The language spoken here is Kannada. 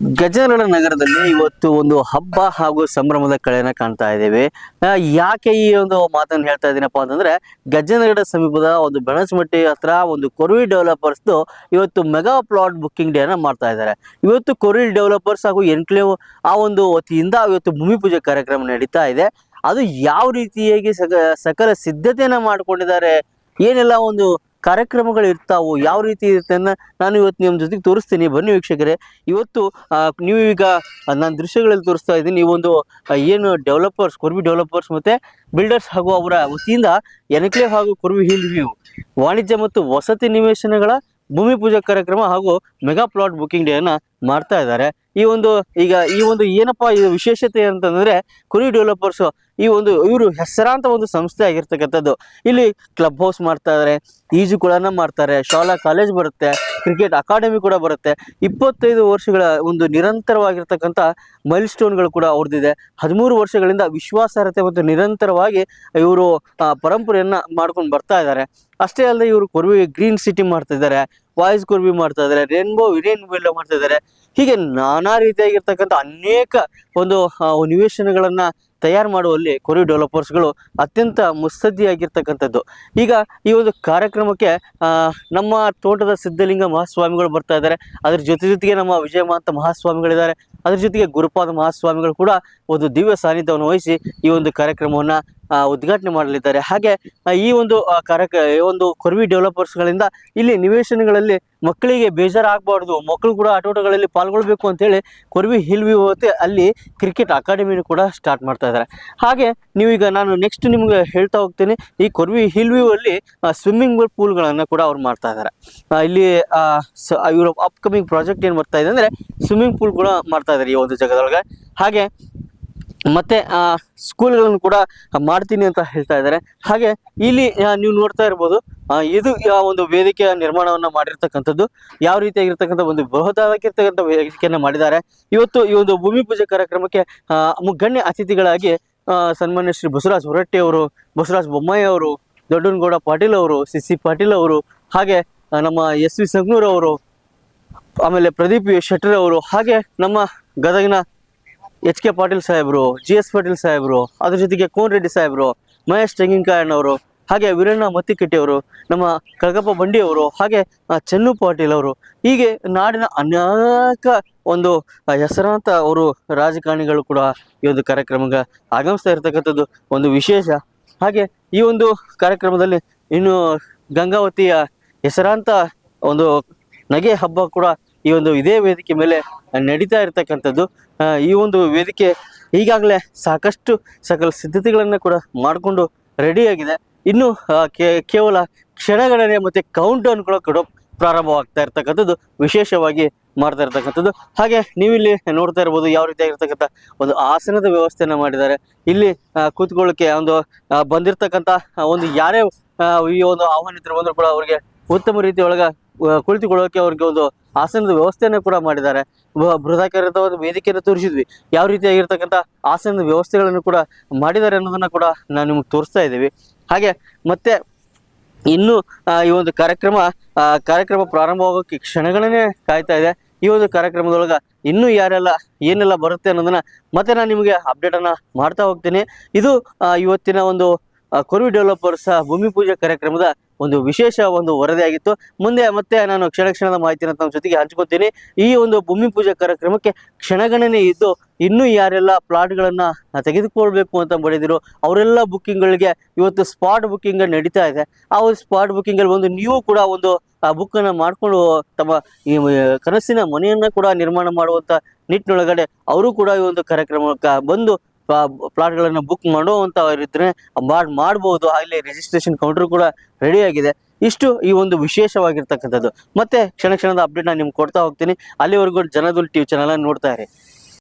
ಗಜನಗರ ನಗರದಲ್ಲಿ ಇವತ್ತು ಒಂದು ಹಬ್ಬ ಹಾಗೂ ಸಂಭ್ರಮದ ಕಳೆಯನ್ನ ಕಾಣ್ತಾ ಇದ್ದೇವೆ. ಯಾಕೆ ಈ ಒಂದು ಮಾತನ್ನು ಹೇಳ್ತಾ ಇದ್ದೀನಪ್ಪ ಅಂತಂದ್ರೆ, ಗಜನಗರ ಸಮೀಪದ ಒಂದು ಬೆಣಚಮಟ್ಟಿ ಹತ್ರ ಒಂದು ಕೊರ್ವಿ ಡೆವಲಪರ್ಸ್ ಇವತ್ತು ಮೆಗಾ ಪ್ಲಾಟ್ ಬುಕ್ಕಿಂಗ್ ಡೇ ಅನ್ನ ಮಾಡ್ತಾ ಇದ್ದಾರೆ. ಇವತ್ತು ಕೊರ್ವಿ ಡೆವಲಪರ್ಸ್ ಹಾಗೂ ಎನ್ಕ್ಲೇವ್ ಆ ಒಂದು ವತಿಯಿಂದ ಇವತ್ತು ಭೂಮಿ ಪೂಜೆ ಕಾರ್ಯಕ್ರಮ ನಡೀತಾ ಇದೆ. ಅದು ಯಾವ ರೀತಿಯಾಗಿ ಸಕಲ ಸಿದ್ಧತೆಯನ್ನ ಮಾಡ್ಕೊಂಡಿದ್ದಾರೆ, ಏನೆಲ್ಲ ಒಂದು ಕಾರ್ಯಕ್ರಮಗಳು ಇರ್ತಾವು, ಯಾವ ರೀತಿ ಇರುತ್ತೆ ಅಂತ ನಾನು ಇವತ್ತು ನಿಮ್ಮ ಜೊತೆಗೆ ತೋರಿಸ್ತೀನಿ. ಬನ್ನಿ ವೀಕ್ಷಕರೇ. ಇವತ್ತು ನೀವು ಈಗ ನಾನು ದೃಶ್ಯಗಳಲ್ಲಿ ತೋರಿಸ್ತಾ ಇದ್ದೀನಿ. ಈ ಒಂದು ಏನು ಡೆವಲಪರ್ಸ್, ಕೊರ್ವಿ ಡೆವಲಪರ್ಸ್ ಮತ್ತೆ ಬಿಲ್ಡರ್ಸ್ ಹಾಗೂ ಅವರ ವತಿಯಿಂದ ಎನ್ಕ್ಲೇವ್ ಹಾಗೂ ಕೊರ್ವಿ ಹಿಲ್ ವ್ಯೂ ವಾಣಿಜ್ಯ ಮತ್ತು ವಸತಿ ನಿವೇಶನಗಳ ಭೂಮಿ ಪೂಜಾ ಕಾರ್ಯಕ್ರಮ ಹಾಗೂ ಮೆಗಾ ಪ್ಲಾಟ್ ಬುಕ್ಕಿಂಗ್ ಡೇ ಅನ್ನ ಮಾಡ್ತಾ ಇದ್ದಾರೆ. ಈ ಒಂದು ಏನಪ್ಪಾ ಇದು ವಿಶೇಷತೆ ಅಂತಂದ್ರೆ, ಕೊರ್ವಿ ಡೆವಲಪರ್ಸ್ ಇವರು ಹೆಸರಾಂತ ಒಂದು ಸಂಸ್ಥೆ ಆಗಿರ್ತಕ್ಕಂಥದ್ದು. ಇಲ್ಲಿ ಕ್ಲಬ್ ಹೌಸ್ ಮಾಡ್ತಾ ಇದ್ದಾರೆ, ಈಜುಕೊಳನ ಮಾಡ್ತಾರೆ, ಶಾಲಾ ಕಾಲೇಜ್ ಬರುತ್ತೆ, ಕ್ರಿಕೆಟ್ ಅಕಾಡೆಮಿ ಕೂಡ ಬರುತ್ತೆ. 25 ವರ್ಷಗಳ ಒಂದು ನಿರಂತರವಾಗಿರ್ತಕ್ಕಂಥ ಮೈಲ್ ಸ್ಟೋನ್ಗಳು ಕೂಡ ಅವ್ರದ್ದಿದೆ. 13 ವರ್ಷಗಳಿಂದ ವಿಶ್ವಾಸಾರ್ಹತೆ ಮತ್ತು ನಿರಂತರವಾಗಿ ಇವರು ಪರಂಪರೆಯನ್ನ ಮಾಡ್ಕೊಂಡು ಬರ್ತಾ ಇದ್ದಾರೆ. ಅಷ್ಟೇ ಅಲ್ಲದೆ ಇವರು ಕೊರ್ವಿ ಗ್ರೀನ್ ಸಿಟಿ ಮಾಡ್ತಾ ಇದ್ದಾರೆ, ವಾಯ್ಸ್ ಕೊರ್ವಿ ಮಾಡ್ತಾ ಇದ್ದಾರೆ, ರೇನ್ಬೋ ಎಲ್ಲ ಮಾಡ್ತಾ ಇದ್ದಾರೆ. ಹೀಗೆ ನಾನಾ ರೀತಿಯಾಗಿರ್ತಕ್ಕಂಥ ಅನೇಕ ಒಂದು ನಿವೇಶನಗಳನ್ನ ತಯಾರು ಮಾಡುವಲ್ಲಿ ಕೊರ್ವಿ ಡೆವಲಪರ್ಸ್ಗಳು ಅತ್ಯಂತ ಮುತ್ಸದ್ದಿಯಾಗಿರ್ತಕ್ಕಂಥದ್ದು. ಈಗ ಈ ಒಂದು ಕಾರ್ಯಕ್ರಮಕ್ಕೆ ನಮ್ಮ ತೋಟದ ಸಿದ್ಧಲಿಂಗ ಮಹಾಸ್ವಾಮಿಗಳು ಬರ್ತಾ ಇದ್ದಾರೆ. ಅದ್ರ ಜೊತೆಗೆ ನಮ್ಮ ವಿಜಯಮಾಂತ ಮಹಾಸ್ವಾಮಿಗಳಿದ್ದಾರೆ. ಅದ್ರ ಜೊತೆಗೆ ಗುರುಪಾದ ಮಹಾಸ್ವಾಮಿಗಳು ಕೂಡ ಒಂದು ದಿವ್ಯ ಸಾನ್ನಿಧ್ಯವನ್ನು ವಹಿಸಿ ಈ ಒಂದು ಕಾರ್ಯಕ್ರಮವನ್ನ ಉದ್ಘಾಟನೆ ಮಾಡಲಿದ್ದಾರೆ. ಹಾಗೆ ಈ ಒಂದು ಕೊರ್ವಿ ಡೆವಲಪರ್ಸ್ಗಳಿಂದ ಇಲ್ಲಿ ನಿವೇಶನಗಳಲ್ಲಿ ಮಕ್ಕಳಿಗೆ ಬೇಜಾರಾಗಬಾರ್ದು, ಮಕ್ಕಳು ಕೂಡ ಆಟೋಟಗಳಲ್ಲಿ ಪಾಲ್ಗೊಳ್ಬೇಕು ಅಂತೇಳಿ ಕೊರ್ವಿ ಹಿಲ್ ವ್ಯೂ ಅಲ್ಲಿ ಕ್ರಿಕೆಟ್ ಅಕಾಡೆಮಿನೂ ಕೂಡ ಸ್ಟಾರ್ಟ್ ಮಾಡ್ತಾ ಇದ್ದಾರೆ. ಹಾಗೆ ನೀವೀಗ ನಾನು ನೆಕ್ಸ್ಟ್ ನಿಮ್ಗೆ ಹೇಳ್ತಾ ಹೋಗ್ತೀನಿ. ಈ ಕೊರ್ವಿ ಹಿಲ್ ವ್ಯೂ ಅಲ್ಲಿ ಸ್ವಿಮ್ಮಿಂಗ್ ಪೂಲ್ಗಳನ್ನು ಕೂಡ ಅವ್ರು ಮಾಡ್ತಾ ಇದ್ದಾರೆ. ಇಲ್ಲಿ ಇವರು ಅಪ್ಕಮಿಂಗ್ ಪ್ರಾಜೆಕ್ಟ್ ಏನು ಬರ್ತಾ ಇದೆ ಅಂದರೆ ಸ್ವಿಮ್ಮಿಂಗ್ ಪೂಲ್ ಕೂಡ ಮಾಡ್ತಾ ಇದ್ದಾರೆ ಈ ಒಂದು ಜಾಗದೊಳಗೆ. ಹಾಗೆ ಮತ್ತೆ ಸ್ಕೂಲ್ಗಳನ್ನು ಕೂಡ ಮಾಡ್ತೀನಿ ಅಂತ ಹೇಳ್ತಾ ಇದ್ದಾರೆ. ಹಾಗೆ ಇಲ್ಲಿ ನೀವು ನೋಡ್ತಾ ಇರ್ಬೋದು, ಇದು ಒಂದು ವೇದಿಕೆಯ ನಿರ್ಮಾಣವನ್ನ ಮಾಡಿರ್ತಕ್ಕಂಥದ್ದು. ಯಾವ ರೀತಿಯಾಗಿರ್ತಕ್ಕಂಥ ಒಂದು ಬೃಹದಾಗಿರ್ತಕ್ಕಂಥ ವೇದಿಕೆಯನ್ನ ಮಾಡಿದ್ದಾರೆ. ಇವತ್ತು ಈ ಒಂದು ಭೂಮಿ ಪೂಜೆ ಕಾರ್ಯಕ್ರಮಕ್ಕೆ ಗಣ್ಯ ಅತಿಥಿಗಳಾಗಿ ಸನ್ಮಾನ್ಯ ಶ್ರೀ ಬಸವರಾಜ ಹೊರಟ್ಟಿ ಅವರು, ಬಸವರಾಜ ಬೊಮ್ಮಾಯಿ ಅವರು, ದೊಡ್ಡನಗೌಡ ಪಾಟೀಲ್ ಅವರು, ಸಿ ಪಾಟೀಲ್ ಅವರು, ಹಾಗೆ ನಮ್ಮ SV ಸಂಗನೂರ್ ಅವರು, ಆಮೇಲೆ ಪ್ರದೀಪ್ ಶೆಟ್ಟರ್ ಅವರು, ಹಾಗೆ ನಮ್ಮ ಗದಗಿನ HK ಪಾಟೀಲ್ ಸಾಹೇಬರು, GS ಪಾಟೀಲ್ ಸಾಹೇಬರು, ಅದ್ರ ಜೊತೆಗೆ ಕೋನ್ ರೆಡ್ಡಿ ಸಾಹೇಬರು, ಮಹೇಶ್ ತೆಂಗಿನಕಾಯಣ್ಣವರು, ಹಾಗೆ ವೀರಣ್ಣ ಮತ್ತಿಕಟ್ಟಿ ಅವರು, ನಮ್ಮ ಕಳಗಪ್ಪ ಬಂಡಿ ಅವರು, ಹಾಗೆ ಚೆನ್ನು ಪಾಟೀಲ್ ಅವರು, ಹೀಗೆ ನಾಡಿನ ಅನೇಕ ಒಂದು ಹೆಸರಾಂತ ಅವರು ರಾಜಕಾರಣಿಗಳು ಕೂಡ ಈ ಒಂದು ಕಾರ್ಯಕ್ರಮಕ್ಕೆ ಆಗಮಿಸ್ತಾ ಇರತಕ್ಕಂಥದ್ದು ಒಂದು ವಿಶೇಷ. ಹಾಗೆ ಈ ಒಂದು ಕಾರ್ಯಕ್ರಮದಲ್ಲಿ ಇನ್ನು ಗಂಗಾವತಿಯ ಹೆಸರಾಂತ ಒಂದು ನಗೆ ಹಬ್ಬ ಕೂಡ ಈ ಒಂದು ಇದೇ ವೇದಿಕೆ ಮೇಲೆ ನಡೀತಾ ಇರತಕ್ಕಂಥದ್ದು. ಈ ಒಂದು ವೇದಿಕೆ ಈಗಾಗಲೇ ಸಾಕಷ್ಟು ಸಕಲ ಸಿದ್ಧತೆಗಳನ್ನು ಕೂಡ ಮಾಡಿಕೊಂಡು ರೆಡಿಯಾಗಿದೆ. ಇನ್ನು ಕೇವಲ ಕ್ಷಣಗಣನೆ ಮತ್ತು ಕೌಂಟ್ ಡೌನ್ ಕೂಡ ಪ್ರಾರಂಭವಾಗ್ತಾ ಇರ್ತಕ್ಕಂಥದ್ದು ವಿಶೇಷವಾಗಿ ಮಾಡ್ತಾ ಇರ್ತಕ್ಕಂಥದ್ದು. ಹಾಗೆ ನೀವಿಲ್ಲಿ ನೋಡ್ತಾ ಇರ್ಬೋದು ಯಾವ ರೀತಿಯಾಗಿರ್ತಕ್ಕಂಥ ಒಂದು ಆಸನದ ವ್ಯವಸ್ಥೆಯನ್ನು ಮಾಡಿದ್ದಾರೆ. ಇಲ್ಲಿ ಕೂತ್ಕೊಳ್ಳೋಕ್ಕೆ ಒಂದು ಬಂದಿರತಕ್ಕಂಥ ಒಂದು ಯಾರೇ ಈ ಒಂದು ಆಹ್ವಾನಿತರು ಬಂದರೂ ಕೂಡ ಅವರಿಗೆ ಉತ್ತಮ ರೀತಿಯೊಳಗೆ ಕುಳಿತುಕೊಳ್ಳೋಕೆ ಅವ್ರಿಗೆ ಒಂದು ಆಸನದ ವ್ಯವಸ್ಥೆಯನ್ನು ಕೂಡ ಮಾಡಿದ್ದಾರೆ. ಬೃಹದಾಕಾರದ ಒಂದು ವೇದಿಕೆಯನ್ನು ತೋರಿಸಿದ್ವಿ, ಯಾವ ರೀತಿಯಾಗಿರ್ತಕ್ಕಂಥ ಆಸನದ ವ್ಯವಸ್ಥೆಗಳನ್ನು ಕೂಡ ಮಾಡಿದ್ದಾರೆ ಅನ್ನೋದನ್ನ ಕೂಡ ನಾವು ನಿಮ್ಗೆ ತೋರಿಸ್ತಾ ಇದ್ದೀವಿ. ಹಾಗೆ ಮತ್ತೆ ಇನ್ನು ಈ ಒಂದು ಕಾರ್ಯಕ್ರಮ ಪ್ರಾರಂಭವಾಗೋಕ್ಕೆ ಕ್ಷಣಗಳನ್ನೇ ಕಾಯ್ತಾ ಇದೆ. ಈ ಒಂದು ಕಾರ್ಯಕ್ರಮದೊಳಗೆ ಇನ್ನೂ ಏನೆಲ್ಲ ಬರುತ್ತೆ ಅನ್ನೋದನ್ನ ಮತ್ತೆ ನಾನು ನಿಮಗೆ ಅಪ್ಡೇಟ್ ಅನ್ನ ಮಾಡ್ತಾ ಹೋಗ್ತೀನಿ. ಇದು ಇವತ್ತಿನ ಒಂದು ಕೊರ್ವಿ ಡೆವಲಪರ್ಸ್ ಭೂಮಿ ಪೂಜೆ ಕಾರ್ಯಕ್ರಮದ ಒಂದು ವಿಶೇಷ ಒಂದು ವರದಿಯಾಗಿತ್ತು. ಮುಂದೆ ಮತ್ತೆ ನಾನು ಕ್ಷಣದ ಮಾಹಿತಿನ ತಮ್ಮ ಜೊತೆಗೆ ಹಂಚ್ಕೊತೀನಿ. ಈ ಒಂದು ಭೂಮಿ ಪೂಜೆ ಕಾರ್ಯಕ್ರಮಕ್ಕೆ ಕ್ಷಣಗಣನೆ ಇದ್ದು ಇನ್ನೂ ಯಾರೆಲ್ಲ ಪ್ಲಾಟ್ಗಳನ್ನ ತೆಗೆದುಕೊಳ್ಬೇಕು ಅಂತ ಬರೆದಿರೋ ಅವರೆಲ್ಲ ಬುಕ್ಕಿಂಗ್ಗಳಿಗೆ ಇವತ್ತು ಸ್ಪಾಟ್ ಬುಕ್ಕಿಂಗ್ ನಡೀತಾ ಇದೆ. ಆ ಒಂದು ಸ್ಪಾಟ್ ಬುಕ್ಕಿಂಗ್ ಅಲ್ಲಿ ಒಂದು ನೀವು ಕೂಡ ಒಂದು ಬುಕ್ ಅನ್ನ ಮಾಡ್ಕೊಂಡು ತಮ್ಮ ಈ ಕನಸಿನ ಮನೆಯನ್ನ ಕೂಡ ನಿರ್ಮಾಣ ಮಾಡುವಂತ ನಿಟ್ಟಿನೊಳಗಡೆ ಅವರು ಕೂಡ ಈ ಒಂದು ಕಾರ್ಯಕ್ರಮಕ್ಕೆ ಬಂದು ಪ್ಲಾಟ್ಗಳನ್ನು ಬುಕ್ ಮಾಡುವಂತವರಿದ್ರೆ ಮಾಡ್ಬೋದು. ಅಲ್ಲಿ ರಿಜಿಸ್ಟ್ರೇಷನ್ ಕೌಂಟರ್ ಕೂಡ ರೆಡಿ ಆಗಿದೆ. ಇಷ್ಟು ಈ ಒಂದು ವಿಶೇಷವಾಗಿರ್ತಕ್ಕಂಥದ್ದು. ಮತ್ತೆ ಕ್ಷಣದ ಅಪ್ಡೇಟ್ ನಾನು ನಿಮ್ಗೆ ಕೊಡ್ತಾ ಹೋಗ್ತೀನಿ. ಅಲ್ಲಿವರೆಗೂ ಜನಧ್ವನಿ TV ಚಾನಲ್ ನೋಡ್ತಾ ಇರಿ.